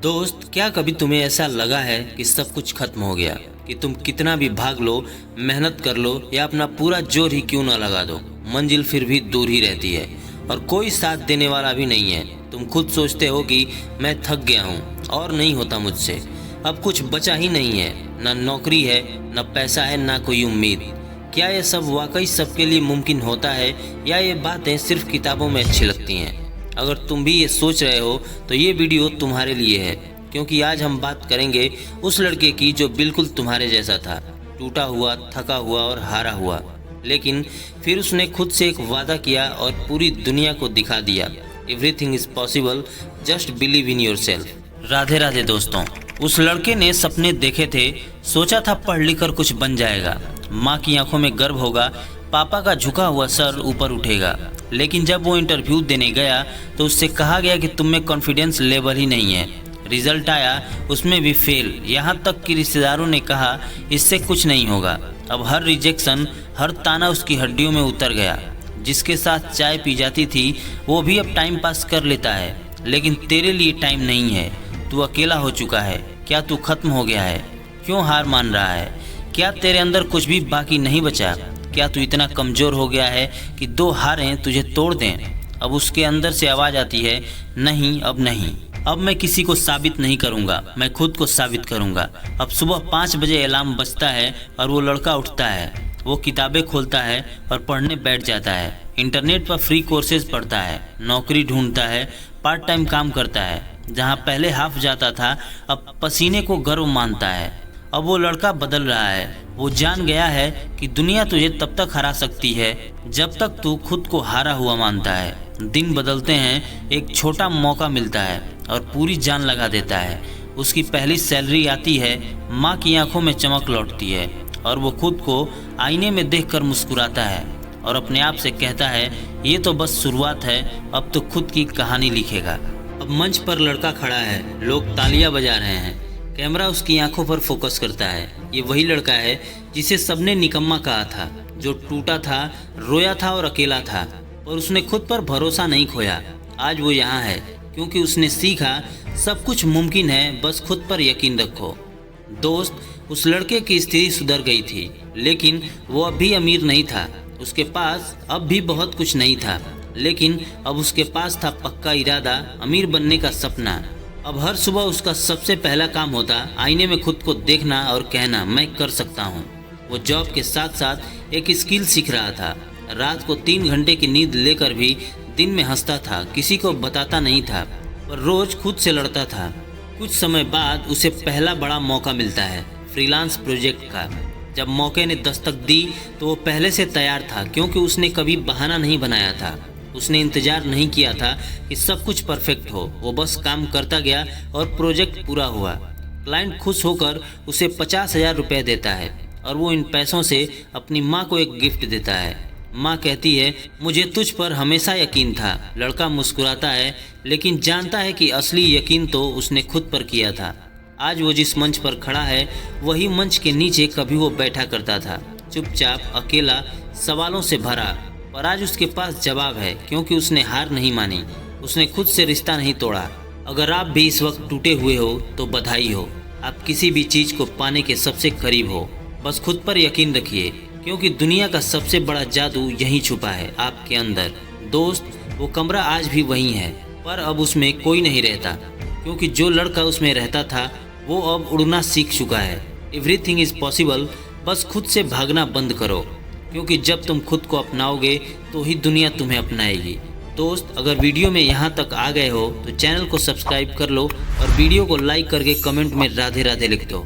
दोस्त, क्या कभी तुम्हें ऐसा लगा है कि सब कुछ खत्म हो गया, कि तुम कितना भी भाग लो, मेहनत कर लो या अपना पूरा जोर ही क्यों ना लगा दो, मंजिल फिर भी दूर ही रहती है और कोई साथ देने वाला भी नहीं है। तुम खुद सोचते हो कि मैं थक गया हूँ और नहीं होता मुझसे, अब कुछ बचा ही नहीं है, ना नौकरी है, ना पैसा है, ना कोई उम्मीद। क्या ये सब वाकई सबके लिए मुमकिन होता है या ये बातें सिर्फ किताबों में अच्छी लगती हैं? अगर तुम भी ये सोच रहे हो तो ये वीडियो तुम्हारे लिए है, क्योंकि आज हम बात करेंगे उस लड़के की जो बिल्कुल तुम्हारे जैसा था, टूटा हुआ, थका हुआ और हारा हुआ, लेकिन फिर उसने खुद से एक वादा किया और पूरी दुनिया को दिखा दिया, everything is possible, just believe in yourself. Radhe Radhe दोस्तों। उस लड़के ने सपने देखे थे, सोचा था पढ़ लिख कर कुछ बन जाएगा, माँ की आंखों में गर्व होगा, पापा का झुका हुआ सर ऊपर उठेगा। लेकिन जब वो इंटरव्यू देने गया तो उससे कहा गया कि तुम में कॉन्फिडेंस लेवल ही नहीं है। रिजल्ट आया, उसमें भी फेल, यहाँ तक कि रिश्तेदारों ने कहा इससे कुछ नहीं होगा। अब हर रिजेक्शन, हर ताना उसकी हड्डियों में उतर गया। जिसके साथ चाय पी जाती थी वो भी अब टाइम पास कर लेता है, लेकिन तेरे लिए टाइम नहीं है। तू अकेला हो चुका है। क्या तू खत्म हो गया है? क्यों हार मान रहा है? क्या तेरे अंदर कुछ भी बाकी नहीं बचा? क्या तू इतना कमज़ोर हो गया है कि दो हारें तुझे तोड़ दें? अब उसके अंदर से आवाज़ आती है, नहीं, अब नहीं, अब मैं किसी को साबित नहीं करूंगा, मैं खुद को साबित करूंगा। अब सुबह 5 बजे अलार्म बजता है और वो लड़का उठता है। वो किताबें खोलता है और पढ़ने बैठ जाता है। इंटरनेट पर फ्री कोर्सेज पढ़ता है, नौकरी ढूंढता है, पार्ट टाइम काम करता है। जहाँ पहले हाफ जाता था अब पसीने को गर्व मानता है। अब वो लड़का बदल रहा है। वो जान गया है कि दुनिया तुझे तब तक हरा सकती है जब तक तू खुद को हारा हुआ मानता है। दिन बदलते हैं, एक छोटा मौका मिलता है और पूरी जान लगा देता है। उसकी पहली सैलरी आती है, माँ की आंखों में चमक लौटती है और वो खुद को आईने में देखकर मुस्कुराता है और अपने आप से कहता है, ये तो बस शुरुआत है, अब तो खुद की कहानी लिखेगा। अब मंच पर लड़का खड़ा है, लोग तालियां बजा रहे हैं, कैमरा उसकी आंखों पर फोकस करता है। ये वही लड़का है जिसे सबने निकम्मा कहा था, जो टूटा था, रोया था और अकेला था, और उसने खुद पर भरोसा नहीं खोया। आज वो यहाँ है क्योंकि उसने सीखा सब कुछ मुमकिन है, बस खुद पर यकीन रखो। दोस्त, उस लड़के की स्थिति सुधर गई थी, लेकिन वो अब भी अमीर नहीं था। उसके पास अब भी बहुत कुछ नहीं था, लेकिन अब उसके पास था पक्का इरादा, अमीर बनने का सपना। अब हर सुबह उसका सबसे पहला काम होता आईने में खुद को देखना और कहना, मैं कर सकता हूँ। वो जॉब के साथ साथ एक स्किल सीख रहा था। रात को 3 घंटे की नींद लेकर भी दिन में हंसता था, किसी को बताता नहीं था, पर रोज खुद से लड़ता था। कुछ समय बाद उसे पहला बड़ा मौका मिलता है, फ्रीलांस प्रोजेक्ट का। जब मौके ने दस्तक दी तो वो पहले से तैयार था, क्योंकि उसने कभी बहाना नहीं बनाया था। उसने इंतजार नहीं किया था कि सब कुछ परफेक्ट हो, वो बस काम करता गया और प्रोजेक्ट पूरा हुआ। क्लाइंट खुश होकर उसे 50,000 रुपये देता है और वो इन पैसों से अपनी माँ को एक गिफ्ट देता है। माँ कहती है, मुझे तुझ पर हमेशा यकीन था। लड़का मुस्कुराता है, लेकिन जानता है कि असली यकीन तो उसने खुद पर किया था। आज वो जिस मंच पर खड़ा है वही मंच के नीचे कभी वो बैठा करता था, चुपचाप, अकेला, सवालों से भरा। पर आज उसके पास जवाब है, क्योंकि उसने हार नहीं मानी, उसने खुद से रिश्ता नहीं तोड़ा। अगर आप भी इस वक्त टूटे हुए हो तो बधाई हो, आप किसी भी चीज़ को पाने के सबसे करीब हो। बस खुद पर यकीन रखिए, क्योंकि दुनिया का सबसे बड़ा जादू यहीं छुपा है, आपके अंदर। दोस्त, वो कमरा आज भी वहीं है, पर अब उसमें कोई नहीं रहता, क्योंकि जो लड़का उसमें रहता था वो अब उड़ना सीख चुका है। एवरीथिंग इज़ पॉसिबल, बस खुद से भागना बंद करो, क्योंकि जब तुम खुद को अपनाओगे तो ही दुनिया तुम्हें अपनाएगी। दोस्त, अगर वीडियो में यहाँ तक आ गए हो तो चैनल को सब्सक्राइब कर लो और वीडियो को लाइक करके कमेंट में राधे राधे लिख दो।